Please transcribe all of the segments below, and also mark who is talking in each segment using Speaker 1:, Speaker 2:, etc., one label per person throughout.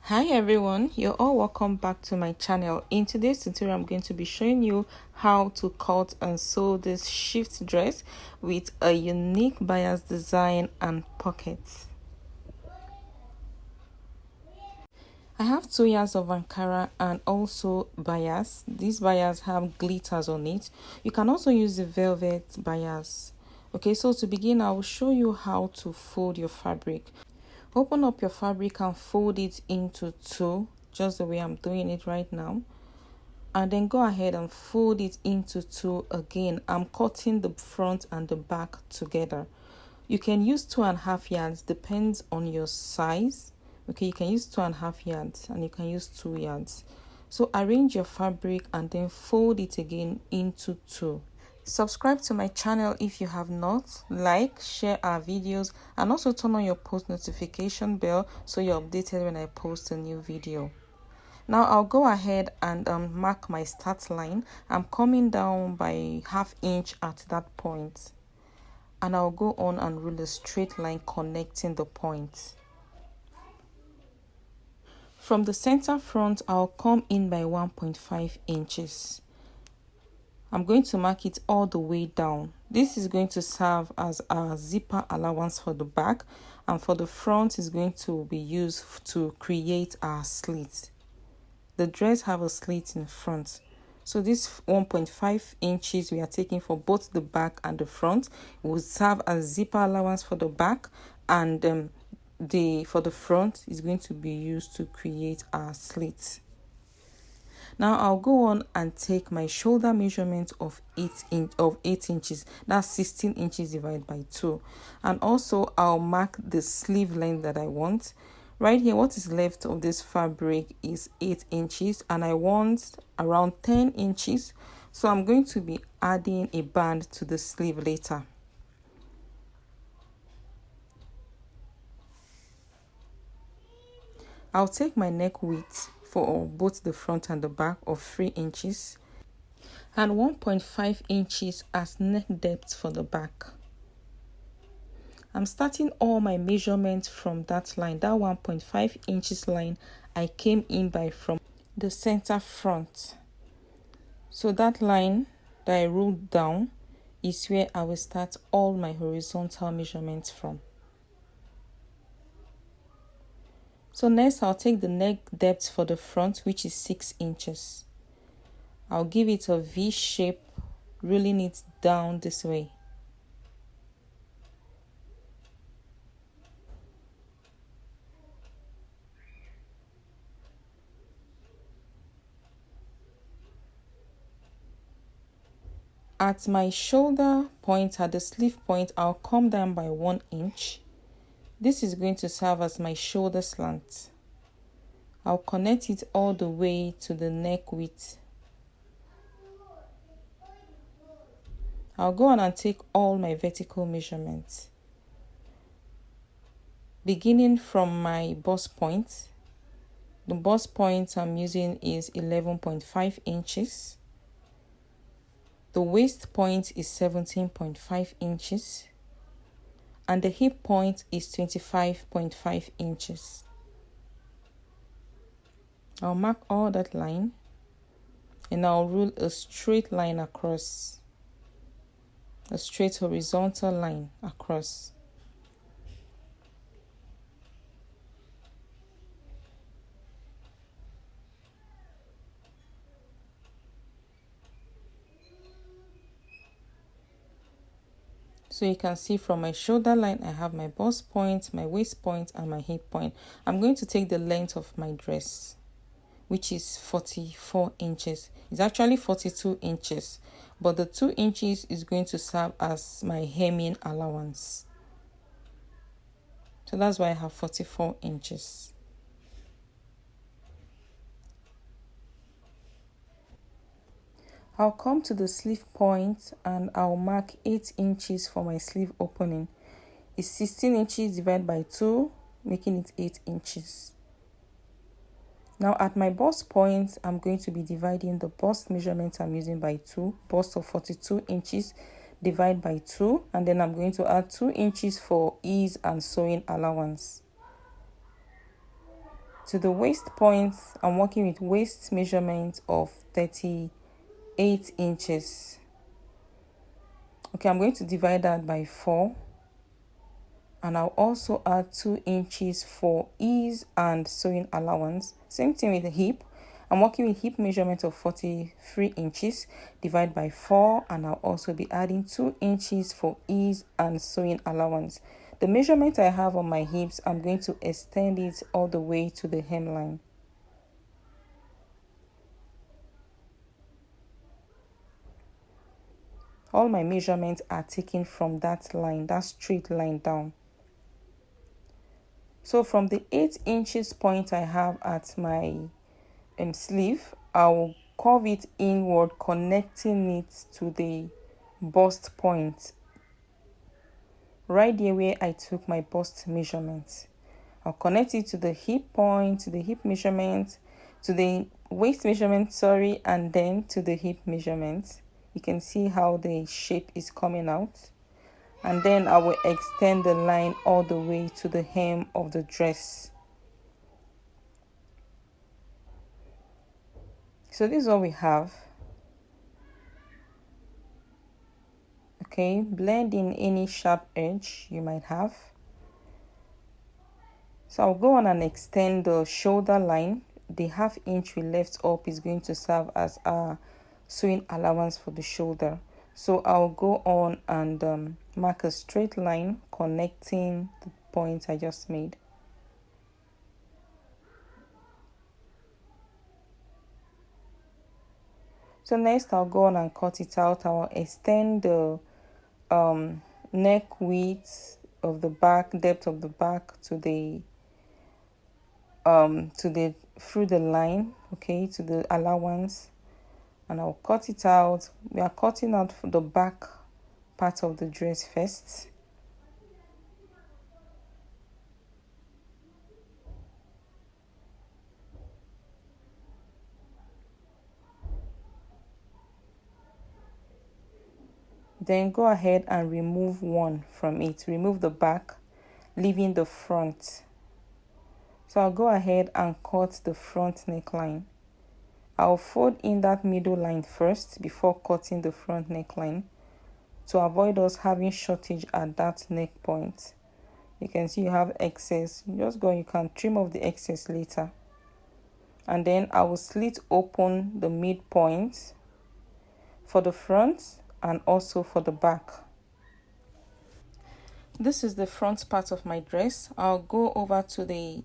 Speaker 1: Hi everyone, you're all welcome back to my channel. In today's tutorial I'm going to be showing you how to cut and sew this shift dress with a unique bias design and pockets. I have 2 yards of Ankara and also bias. These bias have glitters on it. You can also use the velvet bias. Okay, so to begin I will show you how to fold your fabric. Open up your fabric and fold it into two, just the way I'm doing it right now. And then go ahead and fold it into two again. I'm cutting the front and the back together. You can use 2.5 yards, depends on your size. Okay, you can use 2.5 yards and you can use 2 yards. So arrange your fabric and then fold it again into two. Subscribe to my channel if you have not. Like, share our videos, and also turn on your post notification bell so you're updated when I post a new video. Now I'll go ahead and mark my start line. I'm coming down by 1/2 inch at that point, and I'll go on and rule a straight line connecting the points. From the center front, I'll come in by 1.5 inches. I'm going to mark it all the way down. This is going to serve as a zipper allowance for the back, and for the front is going to be used to create our slit. The dress have a slit in front. So this 1.5 inches we are taking for both the back and the front will serve as zipper allowance for the back, and for the front is going to be used to create our slit. Now I'll go on and take my shoulder measurement of 8 inches. That's 16 inches divided by 2. And also I'll mark the sleeve length that I want. Right here, what is left of this fabric is 8 inches, and I want around 10 inches. So I'm going to be adding a band to the sleeve later. I'll take my neck width for both the front and the back of 3 inches and 1.5 inches as neck depth for the back. I'm starting all my measurements from that line, that 1.5 inches line I came in by from the center front. So that line that I ruled down is where I will start all my horizontal measurements from. So next I'll take the neck depth for the front, which is 6 inches. I'll give it a V shape, ruling it down this way. At my shoulder point, at the sleeve point, I'll come down by 1 inch. This is going to serve as my shoulder slant. I'll connect it all the way to the neck width. I'll go on and take all my vertical measurements. Beginning from my bust point, the bust point I'm using is 11.5 inches. The waist point is 17.5 inches. And the hip point is 25.5 inches. I'll mark all that line and I'll rule a straight line across, a straight horizontal line across. So you can see from my shoulder line, I have my bust point, my waist point, and my hip point. I'm going to take the length of my dress, which is 44 inches. It's actually 42 inches, but the 2 inches is going to serve as my hemming allowance. So that's why I have 44 inches. I'll come to the sleeve point and I'll mark 8 inches for my sleeve opening. It's 16 inches divided by 2, making it 8 inches. Now at my bust point, I'm going to be dividing the bust measurement I'm using by 2, bust of 42 inches divided by 2, and then I'm going to add 2 inches for ease and sewing allowance. To the waist point, I'm working with waist measurement of 38 inches. Okay, I'm going to divide that by 4. And I'll also add 2 inches for ease and sewing allowance. Same thing with the hip. I'm working with hip measurement of 43 inches. Divide by 4, and I'll also be adding 2 inches for ease and sewing allowance. The measurement I have on my hips, I'm going to extend it all the way to the hemline. All my measurements are taken from that line, that straight line down. So from the 8 inches point I have at my sleeve, I will curve it inward, connecting it to the bust point. Right there where I took my bust measurement. I'll connect it to the hip point, to the hip measurement, to the waist measurement, and then to the hip measurement. You can see how the shape is coming out. And then I will extend the line all the way to the hem of the dress. So this is what we have. Okay, blend in any sharp edge you might have. So I'll go on and extend the shoulder line. The ½ inch we left up is going to serve as our sewing allowance for the shoulder. So I'll go on and mark a straight line connecting the point I just made. So next I'll go on and cut it out. I'll extend the neck width of the back, depth of the back to the through the line, okay, to the allowance, and I'll cut it out. We are cutting out the back part of the dress first. Then go ahead and remove one from it. Remove the back, leaving the front. So I'll go ahead and cut the front neckline. I'll fold in that middle line first before cutting the front neckline to avoid us having shortage at that neck point. You can see you have excess. You can trim off the excess later. And then I will slit open the midpoint for the front and also for the back. This is the front part of my dress. I'll go over to the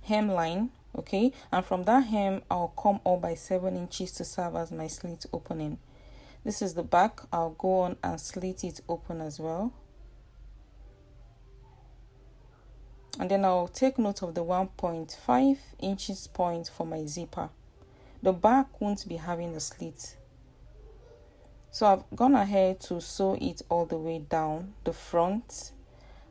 Speaker 1: hemline, okay, and from that hem I'll come up by 7 inches to serve as my slit opening. This is the back. I'll go on and slit it open as well. And then I'll take note of the 1.5 inches point for my zipper. The back won't be having a slit. So I've gone ahead to sew it all the way down, the front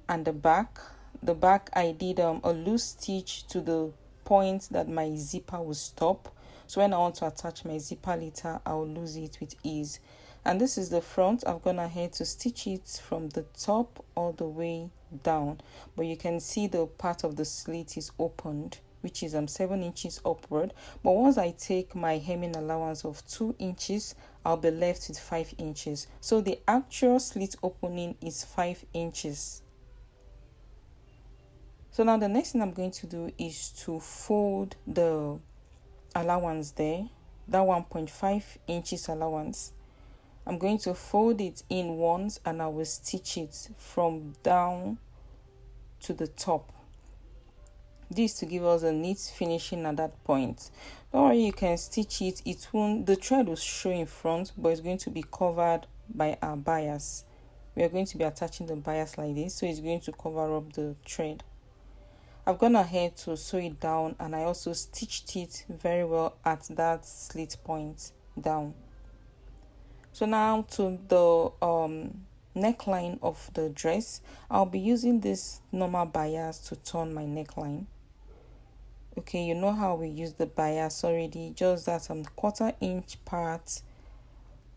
Speaker 1: and the back. The back I did a loose stitch to the point that my zipper will stop. So when I want to attach my zipper later, I'll lose it with ease. And this is the front. I've gone ahead to stitch it from the top all the way down. But you can see the part of the slit is opened, which is 7 inches upward. But once I take my hemming allowance of 2 inches, I'll be left with 5 inches. So the actual slit opening is 5 inches. So now the next thing I'm going to do is to fold the allowance there, that 1.5 inches allowance. I'm going to fold it in once and I will stitch it from down to the top. This to give us a neat finishing at that point. Don't worry, you can stitch it. It won't, the thread will show in front, but it's going to be covered by our bias. We are going to be attaching the bias like this, so it's going to cover up the thread. I've gone ahead to sew it down and I also stitched it very well at that slit point down. So now to the neckline of the dress, I'll be using this normal bias to turn my neckline. Okay, you know how we use the bias already, just that 1/4 inch part.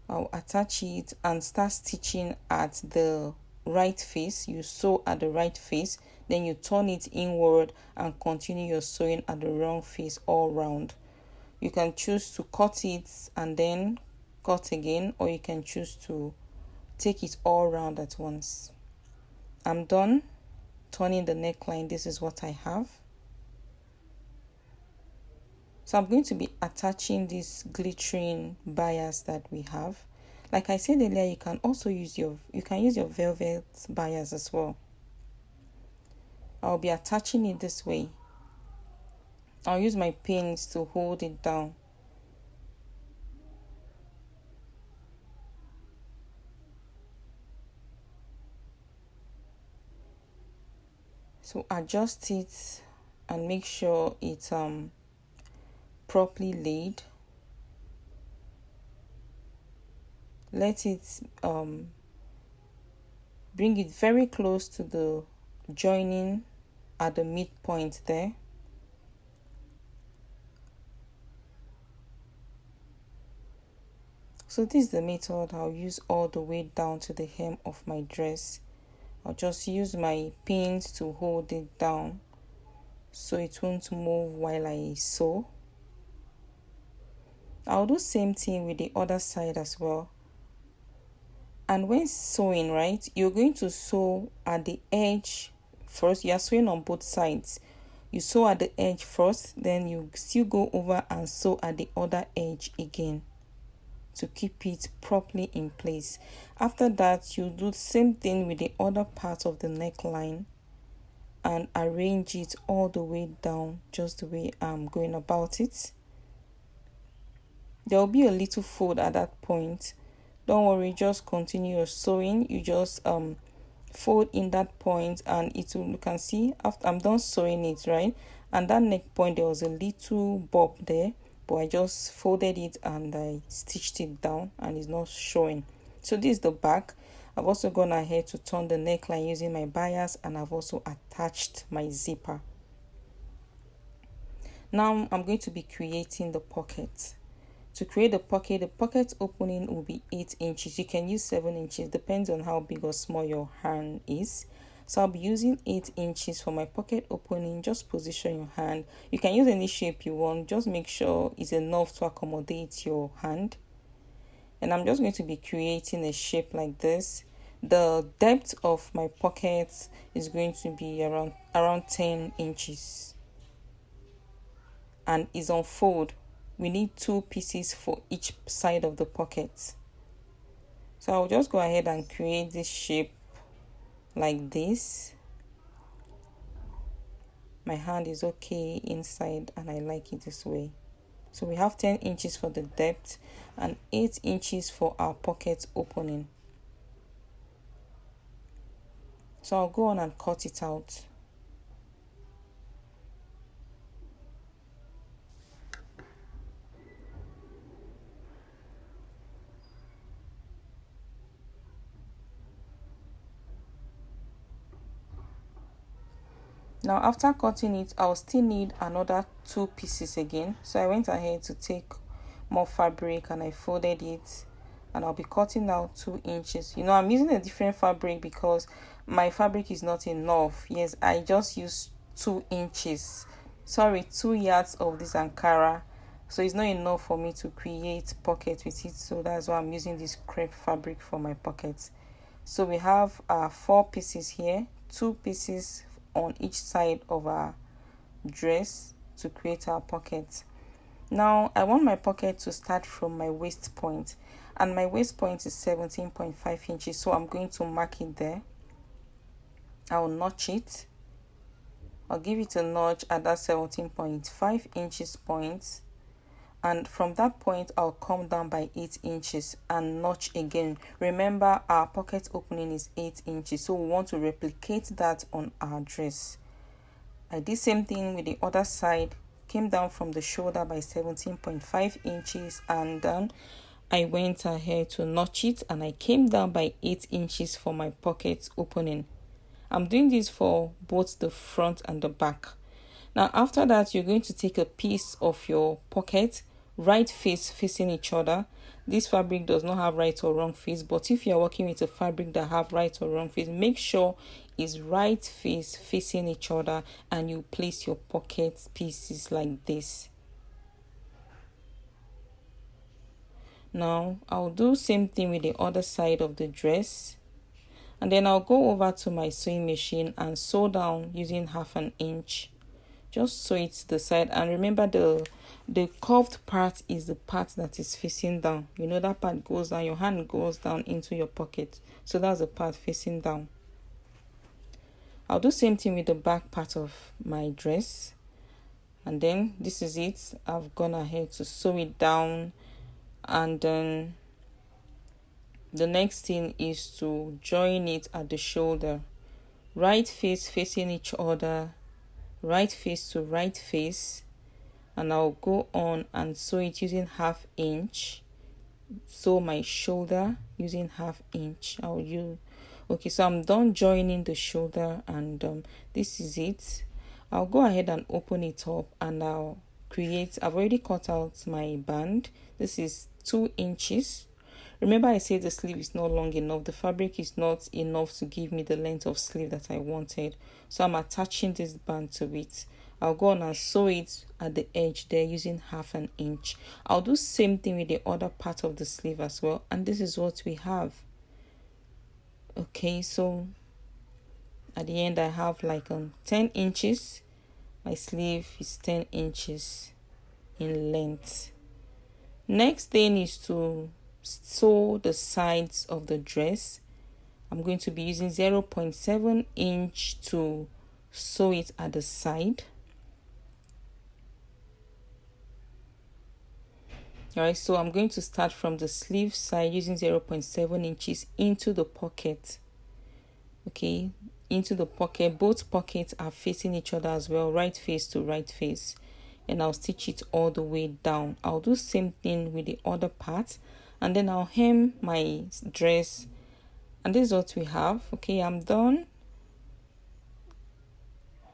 Speaker 1: I'll attach it and start stitching at the right face, you sew at the right face, then you turn it inward and continue your sewing at the wrong face all round. You can choose to cut it and then cut again, or you can choose to take it all round at once. I'm done turning the neckline. This is what I have. So I'm going to be attaching this glittering bias that we have. Like I said earlier, you can also use your velvet bias as well. I'll be attaching it this way. I'll use my pins to hold it down. So adjust it and make sure it's properly laid. Let it bring it very close to the joining at the midpoint there. So this is the method I'll use all the way down to the hem of my dress. I'll just use my pins to hold it down so it won't move while I sew. I'll do same thing with the other side as well. And when sewing, right, you're going to sew at the edge first. You are sewing on both sides. You sew at the edge first, then you still go over and sew at the other edge again to keep it properly in place. After that, you do the same thing with the other part of the neckline and arrange it all the way down, just the way I'm going about it. There will be a little fold at that point. Don't worry, just continue your sewing. You just fold in that point, and it will, you can see after I'm done sewing it, right, and that neck point there was a little bob there, but I just folded it and I stitched it down and it's not showing. So this is the back. I've also gone ahead to turn the neckline using my bias, and I've also attached my zipper. Now I'm going to be creating the pocket. To create the pocket opening will be 8 inches. You can use 7 inches, depends on how big or small your hand is. So I'll be using 8 inches for my pocket opening. Just position your hand. You can use any shape you want. Just make sure it's enough to accommodate your hand. And I'm just going to be creating a shape like this. The depth of my pocket is going to be around 10 inches. And it's on fold. We need 2 pieces for each side of the pocket. So I'll just go ahead and create this shape like this. My hand is okay inside and I like it this way. So we have 10 inches for the depth and 8 inches for our pocket opening. So I'll go on and cut it out. Now after cutting it, I'll still need another 2 pieces again. So I went ahead to take more fabric and I folded it, and I'll be cutting out 2 inches. You know, I'm using a different fabric because my fabric is not enough. Yes, I just used 2 inches. Sorry, 2 yards of this Ankara. So it's not enough for me to create pocket with it. So that's why I'm using this crepe fabric for my pockets. So we have 4 pieces here, 2 pieces on each side of our dress to create our pocket. Now I want my pocket to start from my waist point, and my waist point is 17.5 inches, so I'm going to mark it there. I'll notch it. I'll give it a notch at that 17.5 inches point, and from that point I'll come down by 8 inches and notch again. Remember, our pocket opening is 8 inches, so we want to replicate that on our dress. I did same thing with the other side, came down from the shoulder by 17.5 inches, and then I went ahead to notch it and I came down by 8 inches for my pocket opening. I'm doing this for both the front and the back. Now after that, you're going to take a piece of your pocket, right face facing each other, this fabric does not have right or wrong face, but if you're working with a fabric that have right or wrong face, make sure it's right face facing each other, and you place your pocket pieces like this. Now I'll do same thing with the other side of the dress, and then I'll go over to my sewing machine and sew down using 1/2 inch. Just sew it to the side, and remember the curved part is the part that is facing down. You know, that part goes down, your hand goes down into your pocket, so that's the part facing down. I'll do same thing with the back part of my dress, and then this is it. I've gone ahead to sew it down, and then the next thing is to join it at the shoulder, right face facing each other, right face to right face, and I'll go on and sew it using 1/2 inch. Sew my shoulder using 1/2 inch. Okay, so I'm done joining the shoulder, and this is it. I'll go ahead and open it up, and I've already cut out my band. This is 2 inches. Remember, I said the sleeve is not long enough. The fabric is not enough to give me the length of sleeve that I wanted, so I'm attaching this band to it. I'll go on and sew it at the edge there using 1/2 inch. I'll do same thing with the other part of the sleeve as well, and this is what we have. Okay, so at the end I have like 10 inches. My sleeve is 10 inches in length. Next thing is to sew the sides of the dress. I'm going to be using 0.7 inch to sew it at the side. Alright, so I'm going to start from the sleeve side using 0.7 inches into the pocket. Okay, into the pocket. Both pockets are facing each other as well, right face to right face, and I'll stitch it all the way down. I'll do same thing with the other part, and then I'll hem my dress, and this is what we have. Okay, I'm done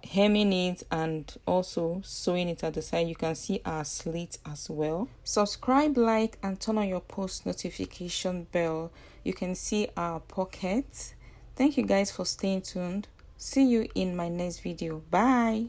Speaker 1: hemming it and also sewing it at the side. You can see our slit as well. Subscribe, like, and turn on your post notification bell. You can see our pocket. Thank you guys for staying tuned. See you in my next video. Bye.